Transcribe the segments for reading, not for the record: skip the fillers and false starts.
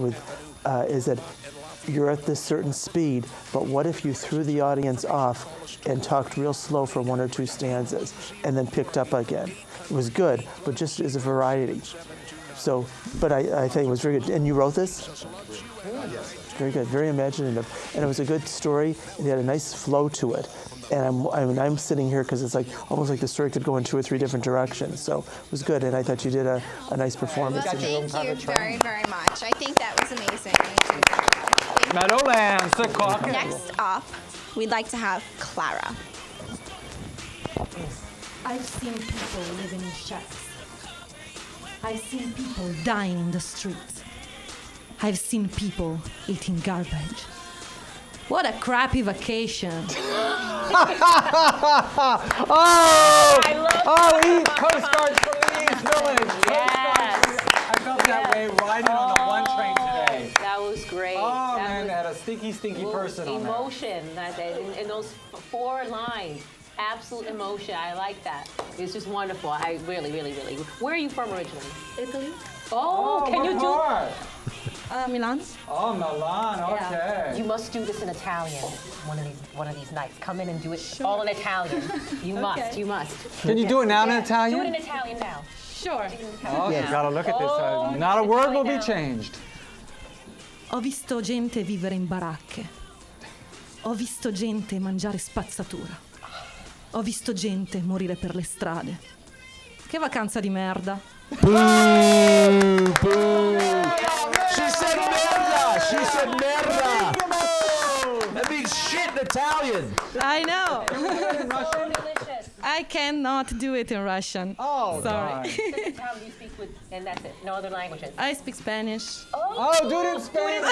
with is that you're at this certain speed, but what if you threw the audience off and talked real slow for 1 or 2 stanzas and then picked up again? It was good, but just as a variety. So, but I think it was very good. And you wrote this? Yes. Very good, very imaginative. And it was a good story, and it had a nice flow to it. And I'm sitting here because it's like almost like the story could go in 2 or 3 different directions. So it was good, and I thought you did a nice performance. Well, thank you very, very much. I think that was amazing. Meadowlands, the caucus. Next up, we'd like to have Clara. I've seen people living in shacks. I've seen people dying in the streets. I've seen people eating garbage. What a crappy vacation. East Postcards from the East Village. Yes. I felt that way riding on the 1 train today. That was great. Oh, that man, they had a stinky person on there. Emotion, in those 4 lines. Absolute emotion. I like that. It's just wonderful. I really, really, really. Where are you from originally? Italy? Oh, can you do? Milan. Oh, Milan. Okay. You must do this in Italian one of these nights. Come in and do it all in Italian. You must. You must. Can you do it now in Italian? Do it in Italian now. Sure. Oh, you gotta look at this. Not a word will be changed. Ho visto gente vivere in baracche. Ho visto gente mangiare spazzatura. Ho visto gente morire per le strade. Che vacanza di merda. Boo! Boo! She said merda! She said merda! That means shit in Italian. I know. Delicious. I cannot do it in Russian. Oh, sorry. Just Italian you speak with, and that's it. No other languages. I speak Spanish. Oh, do it in Spanish.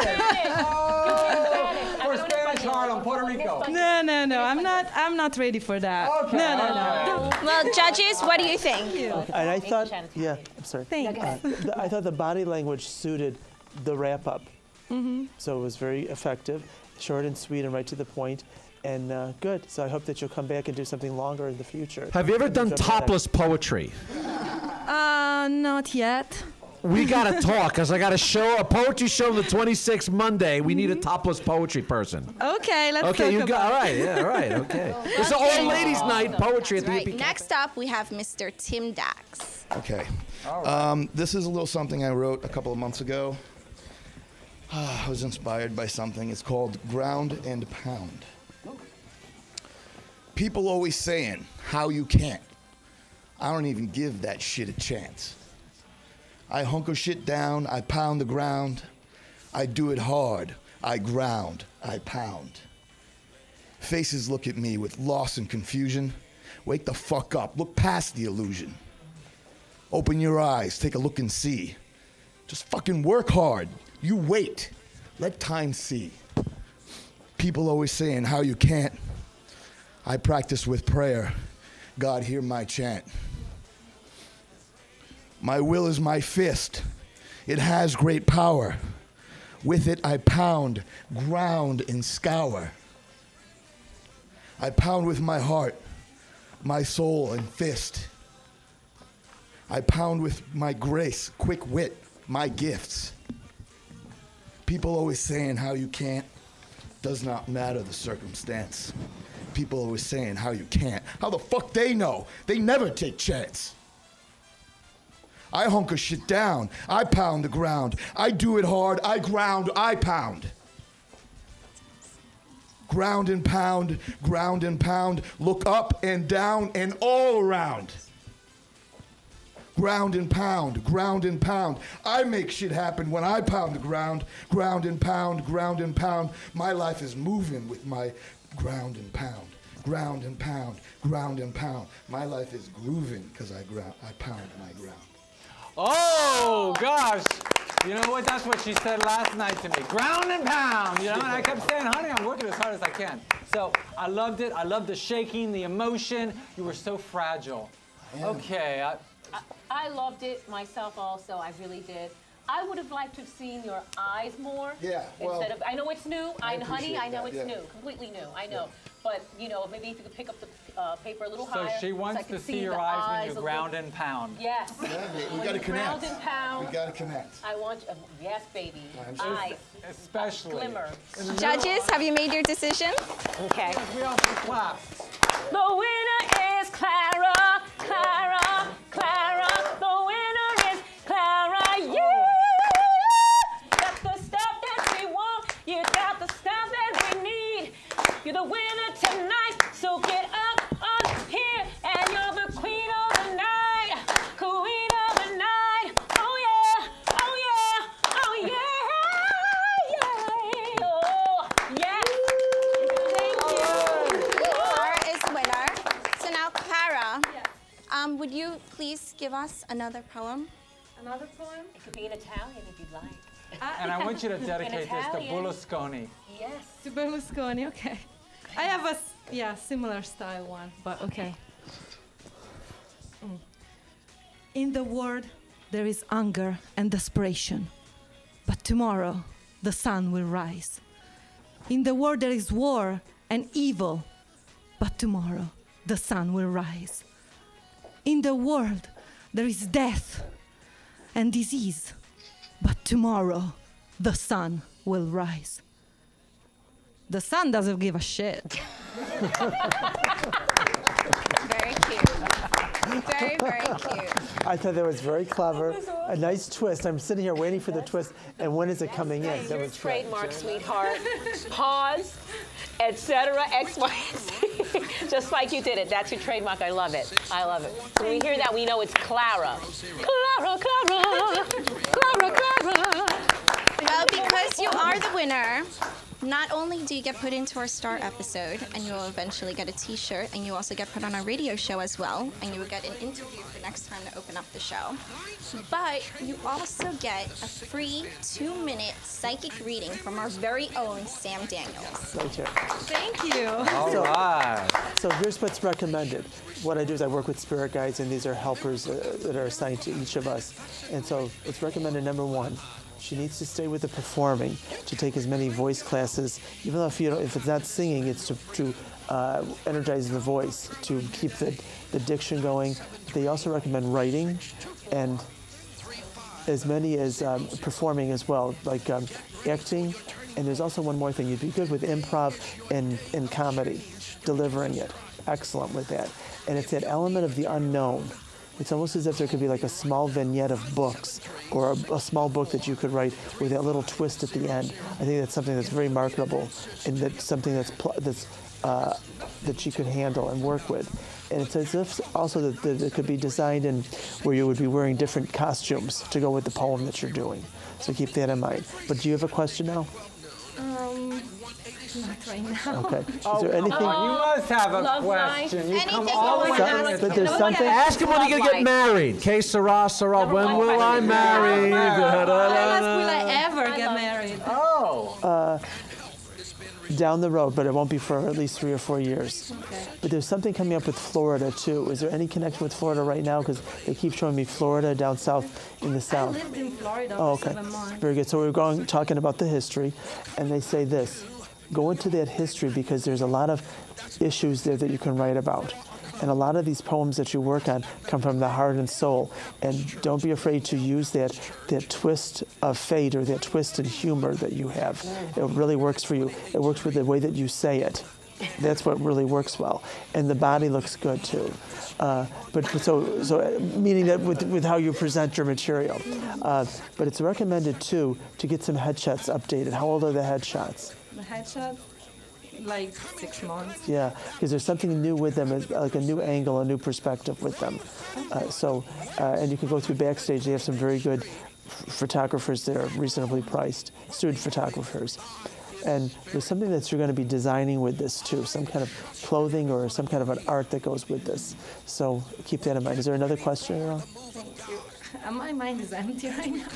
For Spanish Harlem, Puerto Rico. No. I'm not ready for that. Okay. No. Well, judges, what do you think? And I thought, yeah, I'm sorry. Thanks. I thought the body language suited the wrap-up. So it was very effective, short and sweet and right to the point, and good. So I hope that you'll come back and do something longer in the future. Have you ever done topless poetry? Not yet. We gotta talk, cause I got a poetry show on the 26th Monday. We need a topless poetry person. Okay, let's Okay, talk you got about all right. Yeah, all right. Okay. It's an all ladies night poetry at the Right. Yippee. Next up, we have Mr. Tim Dax. Okay. This is a little something I wrote a couple of months ago. I was inspired by something. It's called Ground and Pound. People always saying how you can't. I don't even give that shit a chance. I hunker shit down, I pound the ground. I do it hard, I ground, I pound. Faces look at me with loss and confusion. Wake the fuck up, look past the illusion. Open your eyes, take a look and see. Just fucking work hard. You wait. Let time see. People always saying how you can't. I practice with prayer. God, hear my chant. My will is my fist. It has great power. With it I pound, ground, and scour. I pound with my heart, my soul, and fist. I pound with my grace, quick wit, my gifts. People always saying how you can't. Does not matter the circumstance. People always saying how you can't. How the fuck they know? They never take chance. I hunker shit down. I pound the ground. I do it hard. I ground. I pound. Ground and pound. Ground and pound. Look up and down and all around. Ground and pound. Ground and pound. I make shit happen when I pound the ground. Ground and pound. Ground and pound. My life is moving with my ground and pound. Ground and pound. Ground and pound. My life is grooving because I pound my ground. Oh, gosh. You know what? That's what she said last night to me. Ground and pound, you know? And I kept saying, honey, I'm working as hard as I can. So I loved it. I loved the shaking, the emotion. You were so fragile. Okay. I loved it myself also. I really did. I would have liked to have seen your eyes more. Yeah, well, instead of, I know it's new. Honey, I know that, it's yeah. new. Completely new. I know. but you know, maybe if you could pick up the paper a little So higher. she wants I can to see your the eyes when you a ground little- and pound. Yes. We When gotta you ground connect. and pound. We gotta connect. I want, yes, baby. sure. Eyes. Especially. Glimmer. Judges, have you made your decision? Okay. We also clap. The winner is Clara, Clara, Clara. The winner is Clara. Yeah! Got the stuff that we want. You got the stuff that we need. You're the winner tonight. So get up on here and you're the queen of the night. Queen of the night. Oh yeah. Oh yeah. Oh yeah. Yeah. Oh yeah. Thank you. Clara is winner. So now, Clara, would you please give us another poem? Another poem? It could be in Italian if you'd like. And I want you to dedicate this to Italian. Berlusconi. Yes. To Berlusconi, okay. I have a similar style one, but okay. In the world, there is hunger and desperation, but tomorrow the sun will rise. In the world, there is war and evil, but tomorrow the sun will rise. In the world, there is death and disease, but tomorrow the sun will rise. The sun doesn't give a shit. Very cute. Very, very cute. I thought that was very clever. A nice twist. I'm sitting here waiting for the twist, and when is it coming in? That was great. Trademark, sweetheart. Pause, etc. X, Y, and Z. Just like you did it. That's your trademark. I love it. I love it. So when we hear that, we know it's Clara. Clara, Clara. Clara, Clara. Well, because you are the winner, not only do you get put into our star episode, and you will eventually get a t-shirt, and you also get put on our radio show as well, and you will get an interview for next time to open up the show. But you also get a free 2-minute psychic reading from our very own Sam Daniels. Right here. Thank you. All right. So here's what's recommended. What I do is I work with spirit guides, and these are helpers that are assigned to each of us. And so it's recommended, number one, she needs to stay with the performing, to take as many voice classes, even though if it's not singing, it's to energize the voice, to keep the diction going. They also recommend writing and as many as performing as well, like acting. And there's also one more thing. You'd be good with improv and comedy, delivering it. Excellent with that. And it's that element of the unknown. It's almost as if there could be like a small vignette of books or a small book that you could write with that little twist at the end. I think that's something that's very marketable and that's something that she could handle and work with. And it's as if also that it could be designed in where you would be wearing different costumes to go with the poem that you're doing. So keep that in mind. But do you have a question now? Not right now. Okay. Is there anything? You must have a Love question. You come Anything all the way going down on? to But there's something. Ask him when you're going to get married. Que sera, sera. When will I marry? When will I ever get married? Oh. Down the road, but it won't be for at least 3 or 4 years. Okay. But there's something coming up with Florida too. Is there any connection with Florida right now? Because they keep showing me Florida down south in the I south. lived in Florida Oh, for okay. 7 months. Very good. So we're talking about the history, and they say this: go into that history because there's a lot of issues there that you can write about. And a lot of these poems that you work on come from the heart and soul. And don't be afraid to use that twist of fate or that twist in humor that you have. It really works for you. It works with the way that you say it. That's what really works well. And the body looks good too. So meaning that with how you present your material. But it's recommended too to get some headshots updated. How old are the headshots? The headshot, like 6 months. Yeah, because there's something new with them, like a new angle, a new perspective with them. And you can go through backstage. They have some very good photographers there, reasonably priced, student photographers. And there's something that you're going to be designing with this too, some kind of clothing or some kind of an art that goes with this. So keep that in mind. Is there another question, Earl? Thank you. My mind is empty right now.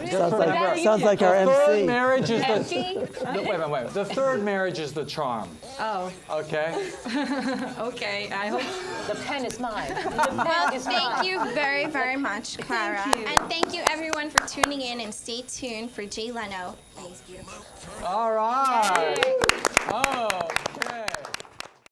Sounds like our The third MC. marriage is Empty? wait. The third marriage is the charm. Oh, Okay. okay. I hope. The pen is mine. The Well, pen is thank mine. you very, very much, Clara. Thank you. And thank you, everyone, for tuning in. And stay tuned for Jay Leno and He's Beautiful. All right. Oh.